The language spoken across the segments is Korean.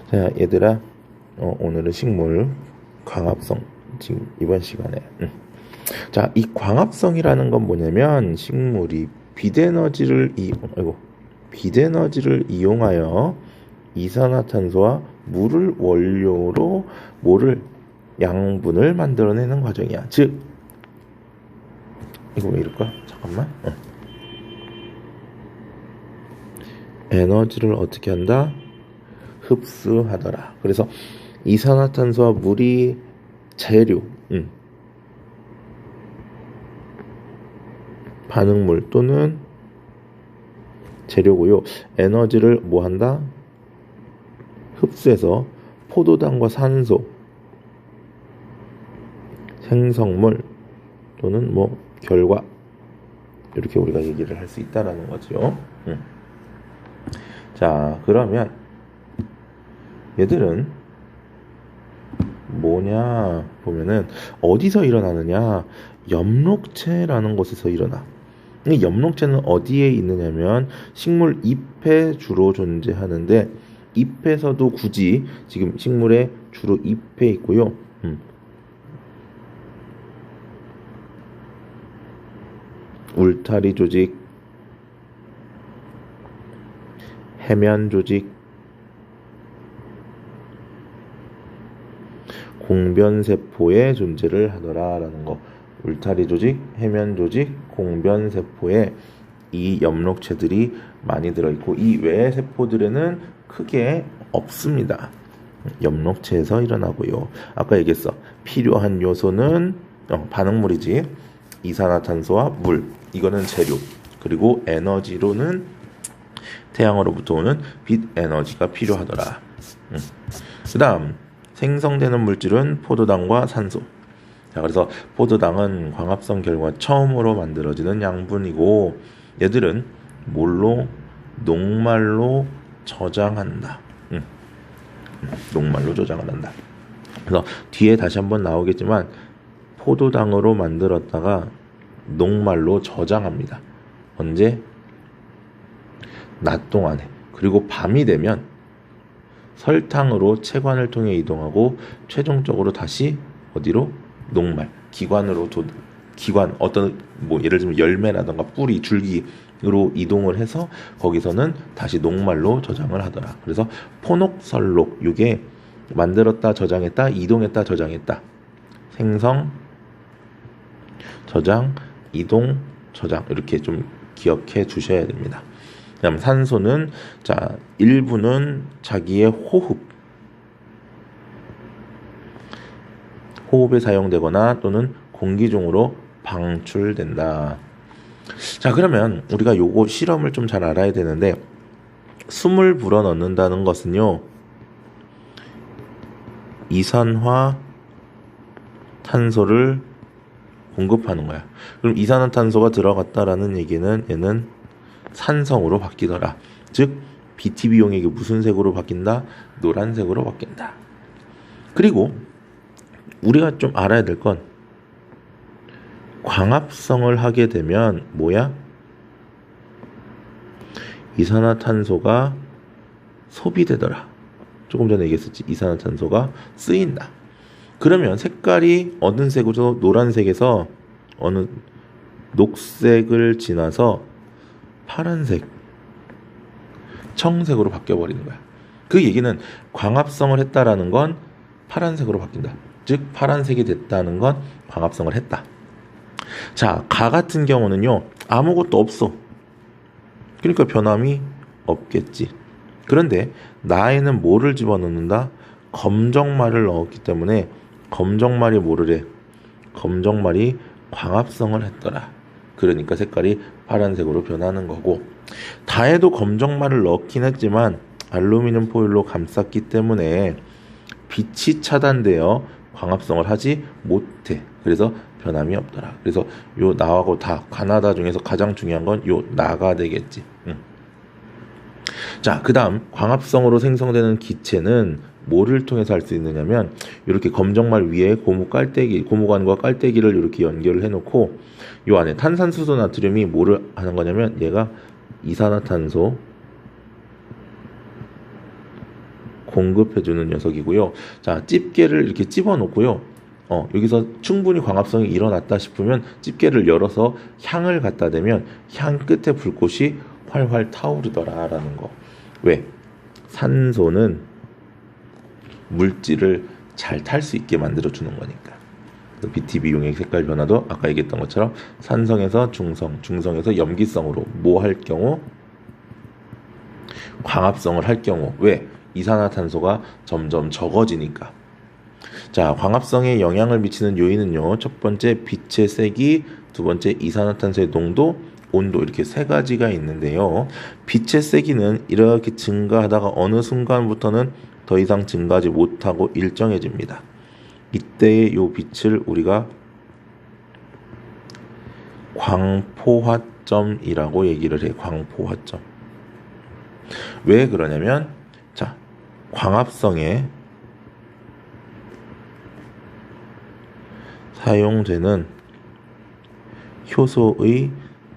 자, 얘들아, 오늘은 식물 광합성, 지금 이번 시간에. 자, 이 광합성이라는 건 뭐냐면 식물이 빛에너지를 이용하여 이산화탄소와 물을 원료로 양분을 만들어내는 과정이야. 즉, 이거 왜 이럴까? 잠깐만. 에너지를 어떻게 한다? 흡수하더라. 그래서 이산화탄소와 물이 재료, 반응물 또는 재료고요. 에너지를 뭐 한다? 흡수해서 포도당과 산소, 생성물 또는 결과, 이렇게 우리가 얘기를 할 수 있다라는 거죠. 자, 그러면 얘들은 뭐냐 보면은 어디서 일어나느냐? 엽록체라는 곳에서 일어나. 이 엽록체는 어디에 있느냐면 식물 잎에 주로 존재하는데, 잎에서도 굳이 지금 식물의 주로 잎에 있고요. 울타리 조직, 해면 조직, 공변세포의 존재를 하더라라는 거. 울타리 조직, 해면 조직, 공변세포에 이 엽록체들이 많이 들어있고, 이 외의 세포들에는 크게 없습니다. 엽록체에서 일어나고요. 아까 얘기했어. 필요한 요소는 반응물이지. 이산화탄소와 물, 이거는 재료. 그리고 에너지로는 태양으로부터 오는 빛 에너지가 필요하더라. 그 다음 생성되는 물질은 포도당과 산소. 자, 그래서 포도당은 광합성 결과 처음으로 만들어지는 양분이고, 얘들은 녹말로 저장한다. 녹말로 저장을 한다. 그래서 뒤에 다시 한번 나오겠지만 포도당으로 만들었다가 녹말로 저장합니다. 언제? 낮 동안에. 그리고 밤이 되면 설탕으로 체관을 통해 이동하고 최종적으로 다시 어디로? 녹말, 기관, 예를 들면 열매라든가 뿌리, 줄기로 이동을 해서 거기서는 다시 녹말로 저장을 하더라. 그래서 포녹설록, 이게 만들었다 저장했다, 이동했다 저장했다. 생성, 저장, 이동, 저장, 이렇게 좀 기억해 주셔야 됩니다. 그다음 산소는, 자, 일부는 자기의 호흡에 사용되거나 또는 공기 중으로 방출된다. 자, 그러면 우리가 요거 실험을 좀 잘 알아야 되는데, 숨을 불어넣는다는 것은요, 이산화 탄소를 공급하는 거야. 그럼 이산화탄소가 들어갔다라는 얘기는 얘는 산성으로 바뀌더라. 즉 BTB용액이 무슨 색으로 바뀐다? 노란색으로 바뀐다. 그리고 우리가 좀 알아야 될 건, 광합성을 하게 되면 뭐야? 이산화탄소가 소비되더라. 조금 전에 얘기했었지. 이산화탄소가 쓰인다. 그러면 색깔이 어느 색으로? 노란색에서 어느 녹색을 지나서 파란색, 청색으로 바뀌어버리는 거야. 그 얘기는 광합성을 했다라는 건 파란색으로 바뀐다. 즉 파란색이 됐다는 건 광합성을 했다. 자, 가 같은 경우는요, 아무것도 없어. 그러니까 변함이 없겠지. 그런데 나에는 뭐를 집어넣는다? 검정말을 넣었기 때문에 검정말이 뭐를 해? 검정말이 광합성을 했더라. 그러니까 색깔이 파란색으로 변하는 거고, 다에도 검정말을 넣긴 했지만 알루미늄 포일로 감쌌기 때문에 빛이 차단되어 광합성을 하지 못해. 그래서 변함이 없더라. 그래서 요 나하고 다, 가나다 중에서 가장 중요한 건 요 나가 되겠지. 자, 그 다음 광합성으로 생성되는 기체는 뭐를 통해서 할 수 있느냐면, 이렇게 검정말 위에 고무관과 깔때기를 이렇게 연결을 해놓고 요 안에 탄산수소 나트륨이 뭐를 하는 거냐면, 얘가 이산화탄소, 공급해주는 녀석이고요. 자, 집게를 이렇게 집어놓고요. 여기서 충분히 광합성이 일어났다 싶으면 집게를 열어서 향을 갖다 대면 향 끝에 불꽃이 활활 타오르더라라는 거. 왜? 산소는 물질을 잘 탈 수 있게 만들어주는 거니까. BTB 용액 색깔 변화도 아까 얘기했던 것처럼 산성에서 중성, 중성에서 염기성으로 뭐 할 경우? 광합성을 할 경우. 왜? 이산화탄소가 점점 적어지니까. 자, 광합성에 영향을 미치는 요인은요. 첫 번째 빛의 세기, 두 번째 이산화탄소의 농도, 온도 이렇게 세 가지가 있는데요. 빛의 세기는 이렇게 증가하다가 어느 순간부터는 더 이상 증가하지 못하고 일정해집니다. 이때의 요 빛을 우리가 광포화점이라고 얘기를 해요. 광포화점. 왜 그러냐면 자, 광합성에 사용되는 효소의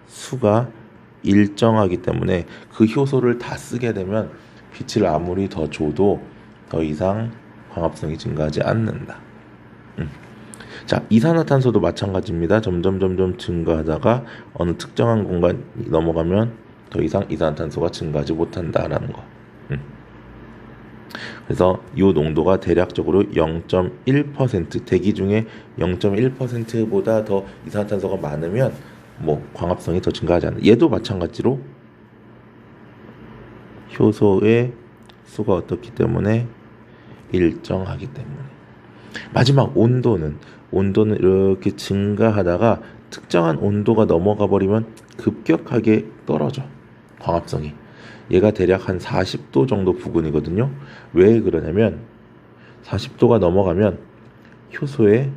수가 일정하기 때문에 그 효소를 다 쓰게 되면 빛을 아무리 더 줘도 더 이상 광합성이 증가하지 않는다. 자, 이산화탄소도 마찬가지입니다. 점점 증가하다가 어느 특정한 공간이 넘어가면 더 이상 이산화탄소가 증가하지 못한다라는 거. 그래서 이 농도가 대략적으로 0.1% 대기 중에 0.1%보다 더 이산화탄소가 많으면 뭐 광합성이 더 증가하지 않는다. 얘도 마찬가지로 효소의 수가 어떻기 때문에 일정하기 때문에. 마지막 온도는 이렇게 증가하다가 특정한 온도가 넘어가 버리면 급격하게 떨어져. 광합성이. 얘가 대략 한 40도 정도 부근이거든요. 왜 그러냐면 40도가 넘어가면 효소에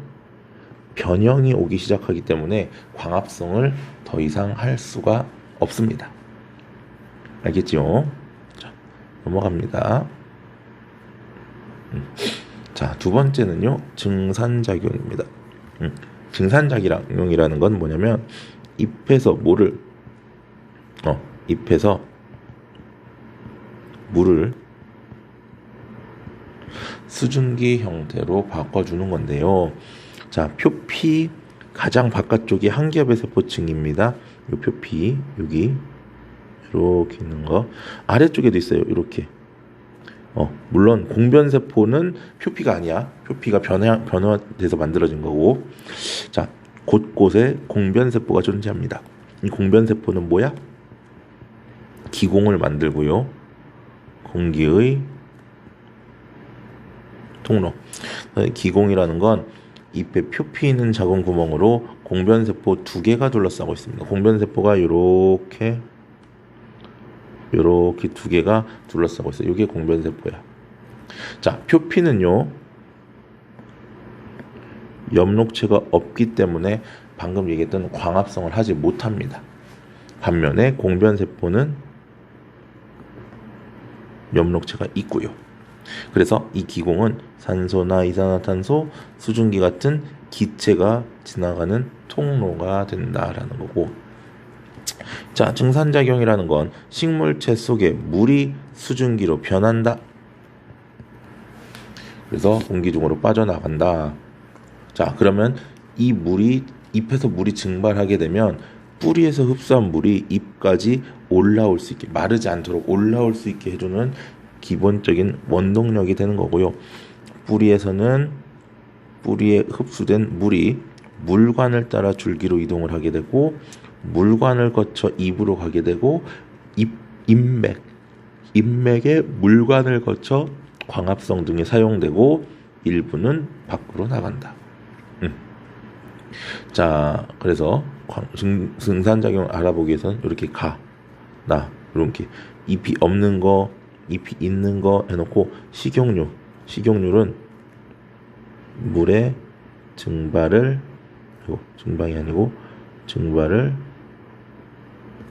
변형이 오기 시작하기 때문에 광합성을 더 이상 할 수가 없습니다. 알겠죠? 자, 넘어갑니다. 자, 두 번째는요, 증산작용입니다. 증산작용이라는 건 뭐냐면 잎에서 잎에서 물을 수증기 형태로 바꿔주는 건데요. 자, 표피 가장 바깥쪽이 한 겹의 세포층입니다. 이 표피 여기 이렇게 있는 거 아래쪽에도 있어요. 이렇게. 물론 공변세포는 표피가 아니야. 표피가 변화돼서 만들어진 거고. 자, 곳곳에 공변세포가 존재합니다. 이 공변세포는 뭐야? 기공을 만들고요. 공기의 통로. 기공이라는 건 잎에 표피 있는 작은 구멍으로 공변세포 2개가 둘러싸고 있습니다. 공변세포가 이렇게 2개가 둘러싸고 있어요. 이게 공변세포야. 자, 표피는요, 엽록체가 없기 때문에 방금 얘기했던 광합성을 하지 못합니다. 반면에 공변세포는 엽록체가 있고요. 그래서 이 기공은 산소나 이산화탄소, 수증기 같은 기체가 지나가는 통로가 된다라는 거고. 자, 증산작용이라는 건 식물체 속에 물이 수증기로 변한다. 그래서 공기 중으로 빠져나간다. 자, 그러면 이 물이 잎에서 물이 증발하게 되면 뿌리에서 흡수한 물이 잎까지 올라올 수 있게, 마르지 않도록 올라올 수 있게 해주는 기본적인 원동력이 되는 거고요. 뿌리에서는 뿌리에 흡수된 물이 물관을 따라 줄기로 이동을 하게 되고, 물관을 거쳐 잎으로 가게 되고, 잎맥의 물관을 거쳐 광합성 등에 사용되고, 일부는 밖으로 나간다. 자, 그래서 증산작용을 알아보기 위해서는 이렇게 이렇게 잎이 없는 거, 잎이 있는 거 해놓고 식용률은 물의 증발을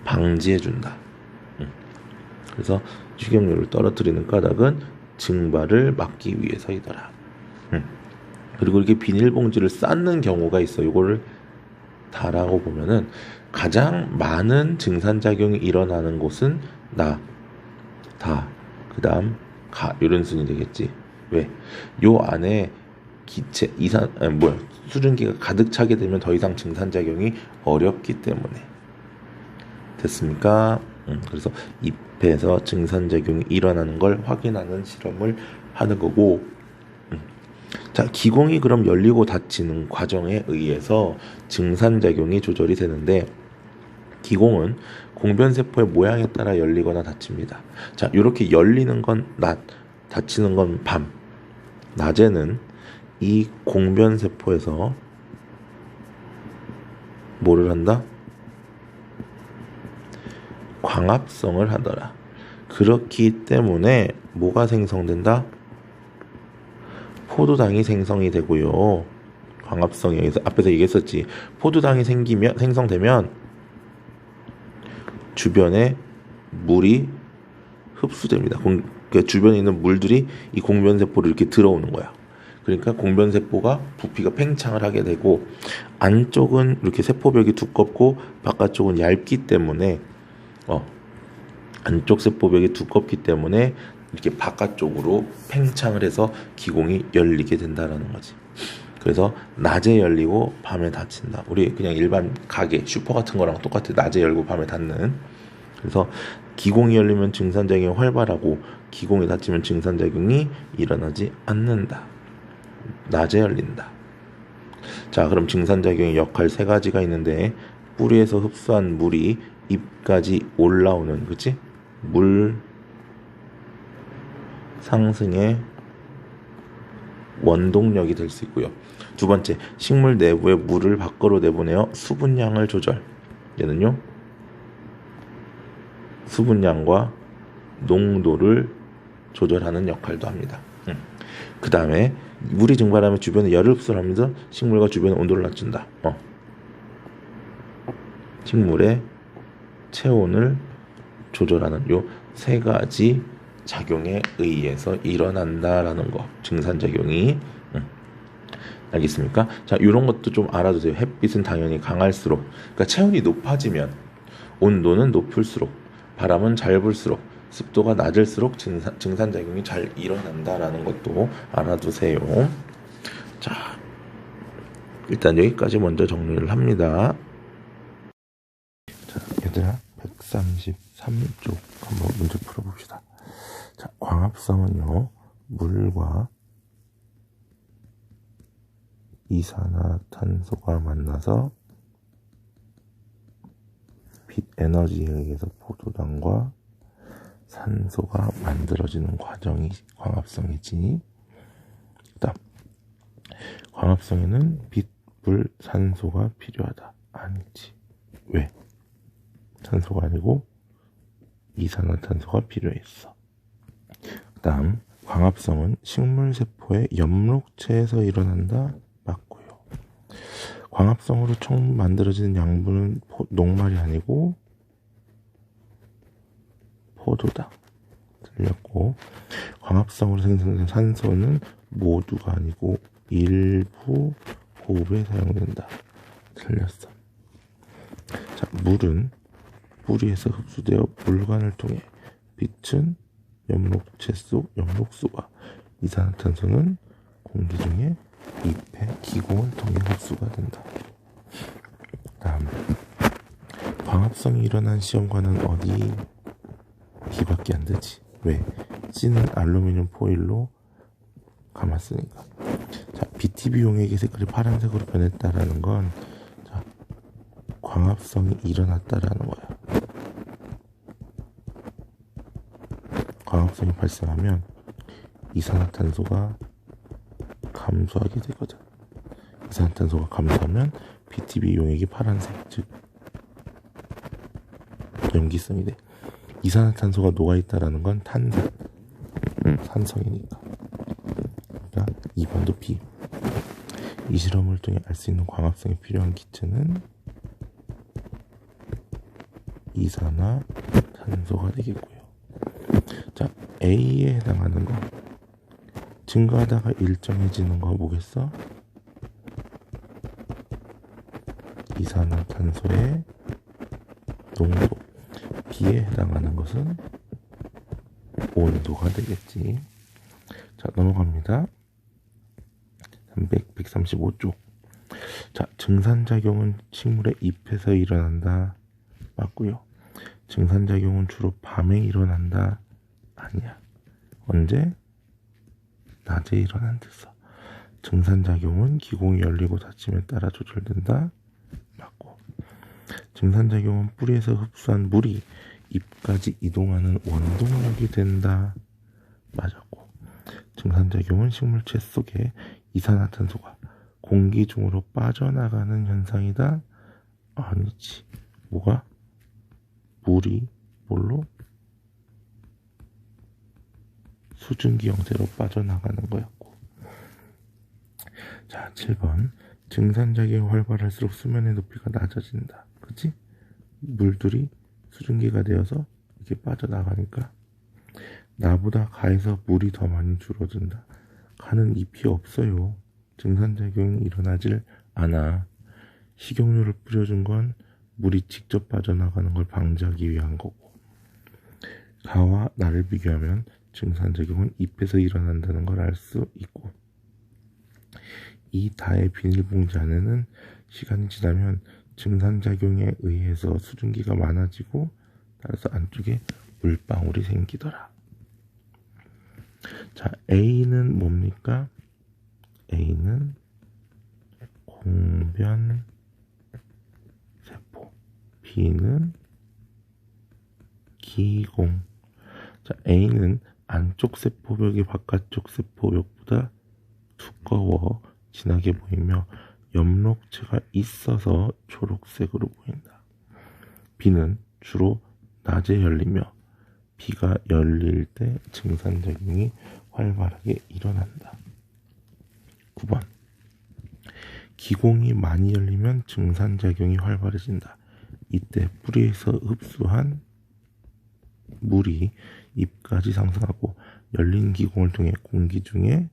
방지해준다. 그래서 식용률을 떨어뜨리는 까닭은 증발을 막기 위해서이더라. 그리고 이렇게 비닐봉지를 쌓는 경우가 있어. 이거를 다라고 보면은 가장 많은 증산작용이 일어나는 곳은 그 다음 이런 순이 되겠지. 왜? 요 안에 기체 수증기가 가득 차게 되면 더 이상 증산작용이 어렵기 때문에. 됐습니까? 그래서 잎에서 증산작용이 일어나는 걸 확인하는 실험을 하는 거고. 자, 기공이 그럼 열리고 닫히는 과정에 의해서 증산작용이 조절이 되는데, 기공은 공변세포의 모양에 따라 열리거나 닫힙니다. 자, 이렇게 열리는 건 낮, 닫히는 건 밤. 낮에는 이 공변세포에서 뭐를 한다? 광합성을 하더라. 그렇기 때문에 뭐가 생성된다? 포도당이 생성이 되고요. 광합성에 의해서 앞에서 얘기했었지. 포도당이 생성되면 주변에 물이 흡수됩니다. 그러니까 주변에 있는 물들이 이 공변세포로 이렇게 들어오는 거야. 그러니까 공변세포가 부피가 팽창을 하게 되고, 안쪽은 이렇게 세포벽이 두껍고 바깥쪽은 얇기 때문에 안쪽 세포벽이 두껍기 때문에 이렇게 바깥쪽으로 팽창을 해서 기공이 열리게 된다라는 거지. 그래서 낮에 열리고 밤에 닫힌다. 우리 그냥 일반 가게, 슈퍼 같은 거랑 똑같아. 낮에 열고 밤에 닫는. 그래서 기공이 열리면 증산작용이 활발하고 기공이 닫히면 증산작용이 일어나지 않는다. 낮에 열린다. 자, 그럼 증산작용의 역할 세 가지가 있는데, 뿌리에서 흡수한 물이 잎까지 올라오는, 그치? 물 상승의 원동력이 될 수 있고요. 두 번째, 식물 내부의 물을 밖으로 내보내어 수분량을 조절. 얘는요, 수분량과 농도를 조절하는 역할도 합니다. 그 다음에 물이 증발하면 주변에 열을 흡수를 하면서 식물과 주변의 온도를 낮춘다. 식물의 체온을 조절하는 요 세 가지 작용에 의해서 일어난다라는 거, 증산작용이. 알겠습니까? 자, 이런 것도 좀 알아두세요. 햇빛은 당연히 강할수록, 그러니까 체온이 높아지면 온도는 높을수록, 바람은 잘 불수록, 습도가 낮을수록 증산작용이 잘 일어난다라는 것도 알아두세요. 자, 일단 여기까지 먼저 정리를 합니다. 자, 얘들아, 133쪽 한번 문제 풀어봅시다. 자, 광합성은요, 물과 이산화탄소가 만나서 빛 에너지에 의해서 포도당과 산소가 만들어지는 과정이 광합성이지. 그다음, 광합성에는 빛, 물, 산소가 필요하다. 아니지. 왜? 산소가 아니고 이산화탄소가 필요했어. 그 다음, 광합성은 식물세포의 엽록체에서 일어난다. 맞고요. 광합성으로 총 만들어지는 양분은 녹말이 아니고 포도당. 틀렸고, 광합성으로 생성된 산소는 모두가 아니고 일부 호흡에 사용된다. 틀렸어. 자, 물은 뿌리에서 흡수되어 물관을 통해, 빛은 엽록체 속 엽록소가, 이산화탄소는 공기 중에 잎의 기공을 통해 흡수가 된다. 다음, 광합성이 일어난 시험관은 어디? B밖에 안 되지. 왜? C는 알루미늄 포일로 감았으니까. 자, BTB 용액의 색깔이 파란색으로 변했다라는 건, 자, 광합성이 일어났다라는 거야. 광합성이 발생하면 이산화탄소가 감소하게 되거든. 이산화탄소가 감소하면 BTB 용액이 파란색, 즉 염기성이 돼. 이산화탄소가 녹아있다라는 건 탄산, 산성이니까. 그러니까 2번도 B. 이 실험을 통해 알 수 있는 광합성이 필요한 기체는 이산화탄소가 되겠고요. 자, A에 해당하는 거, 증가하다가 일정해지는 거 뭐겠어? 이산화탄소의 농도. B에 해당하는 것은 온도가 되겠지. 자, 넘어갑니다. 135쪽. 자, 증산작용은 식물의 잎에서 일어난다. 맞고요. 증산작용은 주로 밤에 일어난다. 아니야. 언제? 낮에 일어난댔어. 증산작용은 기공이 열리고 닫힘에 따라 조절된다. 맞고. 증산작용은 뿌리에서 흡수한 물이 잎까지 이동하는 원동력이 된다. 맞았고. 증산작용은 식물체 속에 이산화탄소가 공기 중으로 빠져나가는 현상이다. 아니지. 뭐가? 물이 뭘로? 수증기 형태로 빠져나가는 거였고. 자, 7번. 증산작용이 활발할수록 수면의 높이가 낮아진다. 그치? 물들이 수증기가 되어서 이렇게 빠져나가니까 나보다 가에서 물이 더 많이 줄어든다. 가는 잎이 없어요. 증산작용이 일어나질 않아. 식용유를 뿌려준 건 물이 직접 빠져나가는 걸 방지하기 위한 거고, 가와 나를 비교하면 증산작용은 잎에서 일어난다는 걸 알 수 있고, 이 다의 비닐봉지 안에는 시간이 지나면 증산작용에 의해서 수증기가 많아지고 따라서 안쪽에 물방울이 생기더라. 자, A는 뭡니까? A는 공변세포, B는 기공. 자, A는 안쪽 세포벽이 바깥쪽 세포벽보다 두꺼워 진하게 보이며 엽록체가 있어서 초록색으로 보인다. B는 주로 낮에 열리며 B가 열릴 때 증산작용이 활발하게 일어난다. 9번. 기공이 많이 열리면 증산작용이 활발해진다. 이때 뿌리에서 흡수한 물이 잎까지 상승하고 열린 기공을 통해 공기 중에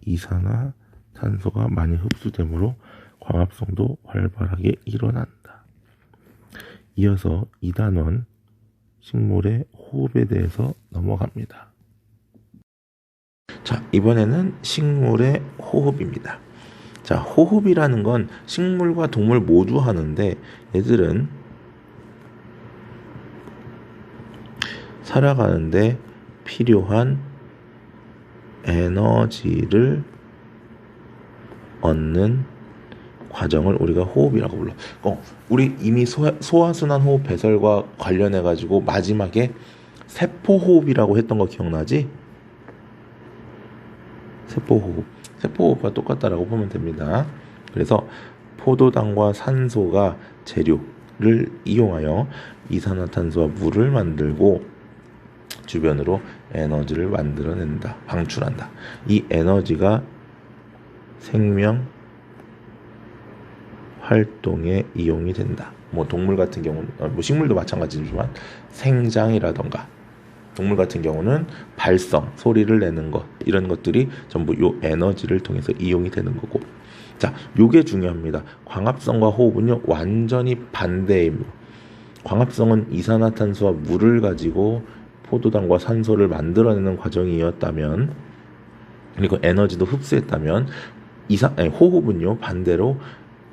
이산화탄소가 많이 흡수되므로 광합성도 활발하게 일어난다. 이어서 2단원 식물의 호흡에 대해서 넘어갑니다. 자, 이번에는 식물의 호흡입니다. 자, 호흡이라는 건 식물과 동물 모두 하는데, 얘들은 살아가는데 필요한 에너지를 얻는 과정을 우리가 호흡이라고 불러. 우리 이미 소화순환 호흡 배설과 관련해 가지고 마지막에 세포호흡이라고 했던 거 기억나지? 세포호흡과 똑같다라고 보면 됩니다. 그래서 포도당과 산소가 재료를 이용하여 이산화탄소와 물을 만들고 주변으로 에너지를 만들어낸다, 방출한다. 이 에너지가 생명 활동에 이용이 된다. 동물 같은 경우는, 식물도 마찬가지지만 생장이라던가, 동물 같은 경우는 발성, 소리를 내는 것, 이런 것들이 전부 요 에너지를 통해서 이용이 되는 거고. 자, 요게 중요합니다. 광합성과 호흡은요, 완전히 반대입니다. 광합성은 이산화탄소와 물을 가지고 포도당과 산소를 만들어내는 과정이었다면, 그리고 에너지도 흡수했다면, 호흡은요, 반대로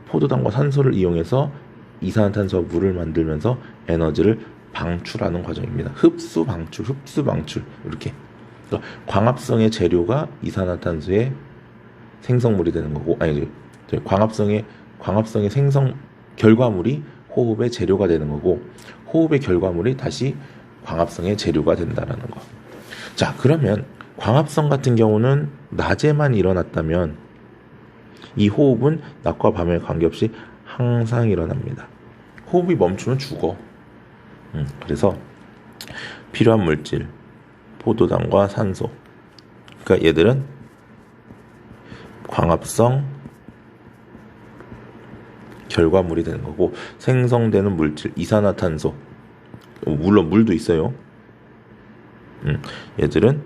포도당과 산소를 이용해서 이산화탄소와 물을 만들면서 에너지를 방출하는 과정입니다. 흡수 방출 이렇게. 그러니까 광합성의 재료가 이산화탄소의 생성물이 되는 거고, 광합성의 생성 결과물이 호흡의 재료가 되는 거고, 호흡의 결과물이 다시 광합성의 재료가 된다라는 거. 자, 그러면 광합성 같은 경우는 낮에만 일어났다면 이 호흡은 낮과 밤에 관계없이 항상 일어납니다. 호흡이 멈추면 죽어. 그래서 필요한 물질, 포도당과 산소, 그러니까 얘들은 광합성 결과물이 되는 거고, 생성되는 물질, 이산화탄소, 물론 물도 있어요. 얘들은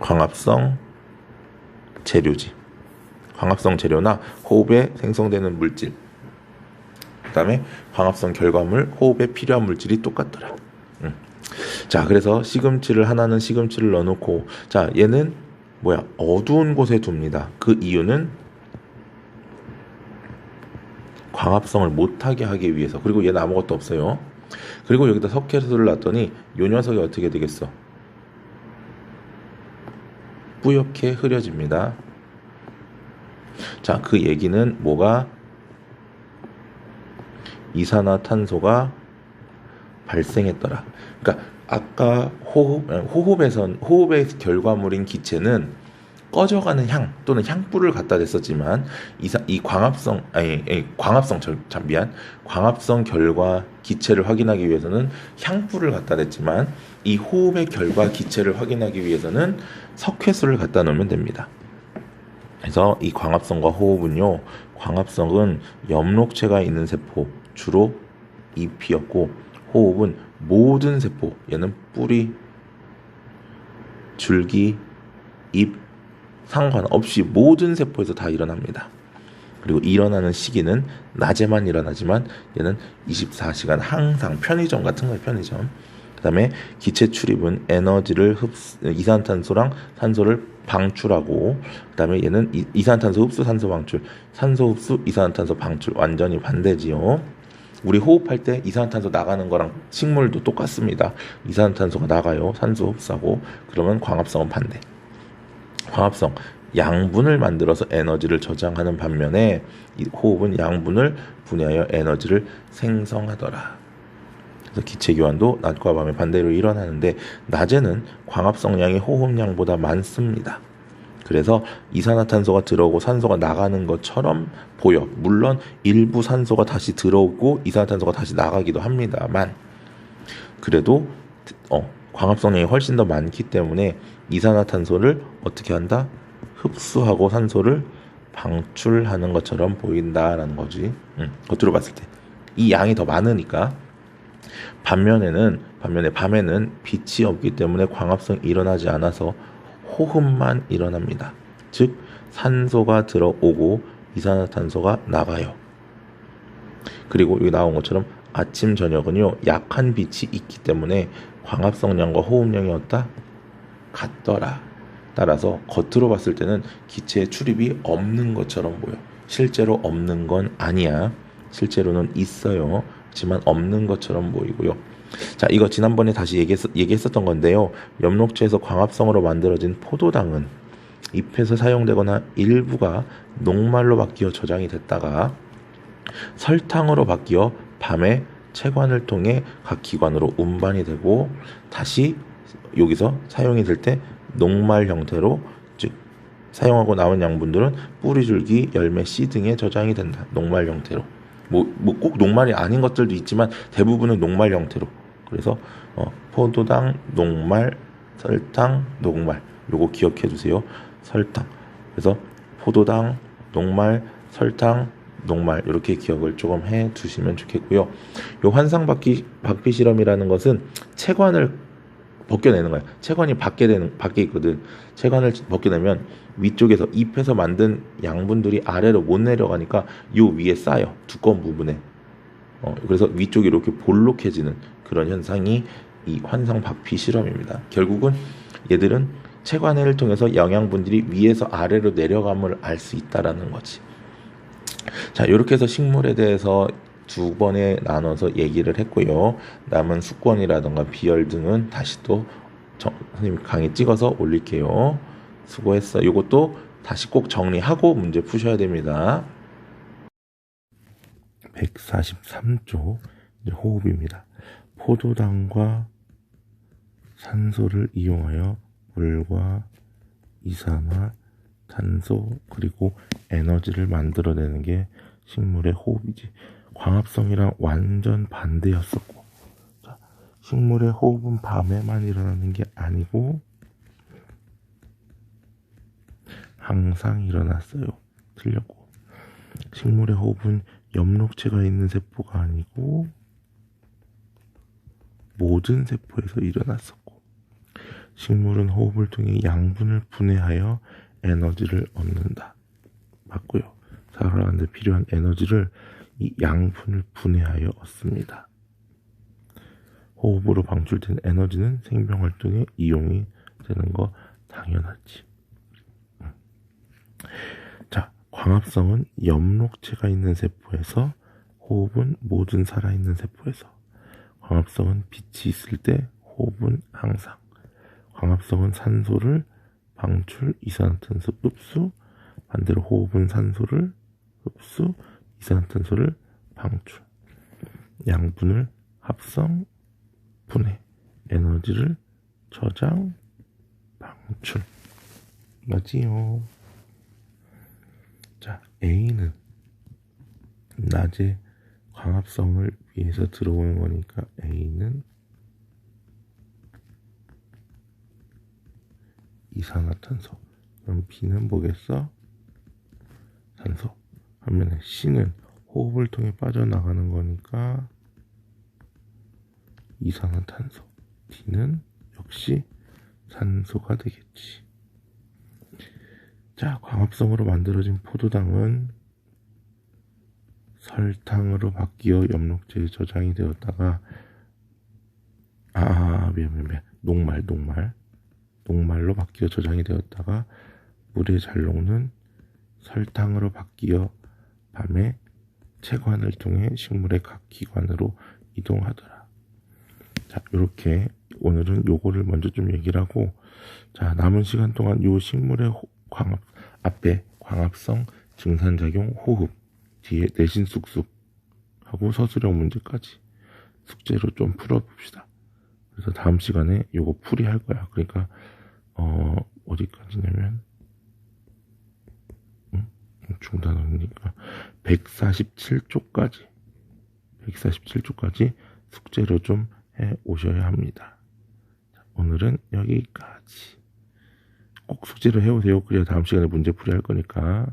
광합성 재료지. 광합성 재료나 호흡에 생성되는 물질, 그다음에 광합성 결과물, 호흡에 필요한 물질이 똑같더라. 자, 그래서 시금치를 하나는 시금치를 넣어놓고, 자, 얘는 어두운 곳에 둡니다. 그 이유는 광합성을 못하게 하기 위해서. 그리고 얘는 아무것도 없어요. 그리고 여기다 석회수를 놨더니 요 녀석이 어떻게 되겠어? 뿌옇게 흐려집니다. 자, 그 얘기는 뭐가? 이산화탄소가 발생했더라. 그러니까 아까 호흡의 결과물인 기체는 꺼져가는 향 또는 향불을 갖다 댔었지만 광합성 결과 기체를 확인하기 위해서는 향불을 갖다 댔지만 이 호흡의 결과 기체를 확인하기 위해서는 석회수를 갖다 놓으면 됩니다. 그래서 이 광합성과 호흡은요, 광합성은 엽록체가 있는 세포, 주로 잎이었고, 호흡은 모든 세포, 얘는 뿌리, 줄기, 잎 상관없이 모든 세포에서 다 일어납니다. 그리고 일어나는 시기는 낮에만 일어나지만 얘는 24시간 항상 편의점 같은 거예요. 편의점. 그 다음에 기체 출입은 에너지를 이산탄소랑 산소를 방출하고, 그 다음에 얘는 이산탄소 흡수 산소 방출, 산소 흡수 이산탄소 방출, 완전히 반대지요. 우리 호흡할 때 이산화탄소 나가는 거랑 식물도 똑같습니다. 이산화탄소가 나가요. 산소 흡수하고. 그러면 광합성은 반대. 광합성, 양분을 만들어서 에너지를 저장하는 반면에 이 호흡은 양분을 분해하여 에너지를 생성하더라. 그래서 기체 교환도 낮과 밤의 반대로 일어나는데, 낮에는 광합성량이 호흡량보다 많습니다. 그래서 이산화탄소가 들어오고 산소가 나가는 것처럼 보여. 물론 일부 산소가 다시 들어오고 이산화탄소가 다시 나가기도 합니다만, 그래도 광합성량이 훨씬 더 많기 때문에 이산화탄소를 어떻게 한다? 흡수하고 산소를 방출하는 것처럼 보인다라는 거지. 겉으로 봤을 때 이 양이 더 많으니까. 반면에 밤에는 빛이 없기 때문에 광합성이 일어나지 않아서 호흡만 일어납니다. 즉 산소가 들어오고 이산화탄소가 나가요. 그리고 여기 나온 것처럼 아침 저녁은요, 약한 빛이 있기 때문에 광합성량과 호흡량이 같더라. 따라서 겉으로 봤을 때는 기체의 출입이 없는 것처럼 보여. 실제로 없는 건 아니야. 실제로는 있어요. 하지만 없는 것처럼 보이고요. 자, 이거 지난번에 다시 얘기했었던 건데요. 엽록체에서 광합성으로 만들어진 포도당은 잎에서 사용되거나 일부가 녹말로 바뀌어 저장이 됐다가 설탕으로 바뀌어 밤에 체관을 통해 각 기관으로 운반이 되고, 다시 여기서 사용이 될 때 녹말 형태로, 즉 사용하고 남은 양분들은 뿌리, 줄기, 열매, 씨 등에 저장이 된다. 녹말 형태로. 꼭 녹말이 아닌 것들도 있지만 대부분은 녹말 형태로. 그래서 포도당, 녹말, 설탕, 녹말, 요거 기억해 두세요. 설탕. 그래서 포도당, 녹말, 설탕, 녹말, 이렇게 기억을 조금 해 두시면 좋겠고요. 요 환상바퀴 실험이라는 것은 체관을 벗겨내는 거야. 체관이 밖에 있거든. 체관을 벗겨내면 위쪽에서 잎에서 만든 양분들이 아래로 못 내려가니까 요 위에 쌓여, 두꺼운 부분에. 그래서 위쪽이 이렇게 볼록해지는 그런 현상이 이 환상바퀴 실험입니다. 결국은 얘들은 체관을 통해서 영양분들이 위에서 아래로 내려감을 알 수 있다라는 거지. 자, 이렇게 해서 식물에 대해서 두 번에 나눠서 얘기를 했고요. 남은 수권이라던가 비열 등은 다시 또 선생님 강의 찍어서 올릴게요. 수고했어. 이것도 다시 꼭 정리하고 문제 푸셔야 됩니다. 143조 호흡입니다. 포도당과 산소를 이용하여 물과 이산화탄소 그리고 에너지를 만들어내는 게 식물의 호흡이지. 광합성이랑 완전 반대였었고, 자, 식물의 호흡은 밤에만 일어나는 게 아니고 항상 일어났어요. 틀렸고, 식물의 호흡은 엽록체가 있는 세포가 아니고 모든 세포에서 일어났었고, 식물은 호흡을 통해 양분을 분해하여 에너지를 얻는다. 맞고요. 살아가는 데 필요한 에너지를 이 양분을 분해하여 얻습니다. 호흡으로 방출된 에너지는 생명활동에 이용이 되는 거 당연하지. 자, 광합성은 엽록체가 있는 세포에서, 호흡은 모든 살아있는 세포에서. 광합성은 빛이 있을 때, 호흡은 항상. 광합성은 산소를 방출, 이산화탄소 흡수, 반대로 호흡은 산소를 흡수, 이산화탄소를 방출. 양분을 합성, 분해, 에너지를 저장, 방출. 맞지요? 자, A는 낮에 광합성을 위해서 들어오는 거니까 A는 이산화탄소. 그럼 B는 뭐겠어? 산소. 반면에 C는 호흡을 통해 빠져나가는 거니까 이산화탄소. D는 역시 산소가 되겠지. 자, 광합성으로 만들어진 포도당은 설탕으로 바뀌어 엽록체에 저장이 되었다가 미안. 녹말로 바뀌어 저장이 되었다가 물에 잘 녹는 설탕으로 바뀌어 밤에 체관을 통해 식물의 각 기관으로 이동하더라. 자, 이렇게 오늘은 요거를 먼저 좀 얘기를 하고, 자, 남은 시간 동안 요 식물의 앞에 광합성, 증산작용, 호흡, 뒤에 내신 쑥쑥 하고 서술형 문제까지 숙제로 좀 풀어봅시다. 그래서 다음 시간에 요거 풀이할 거야. 그러니까 어디까지냐면 중단하니까 147쪽까지 숙제로 좀 해 오셔야 합니다. 자, 오늘은 여기까지. 꼭 숙제를 해오세요. 그래야 다음 시간에 문제 풀이 할 거니까.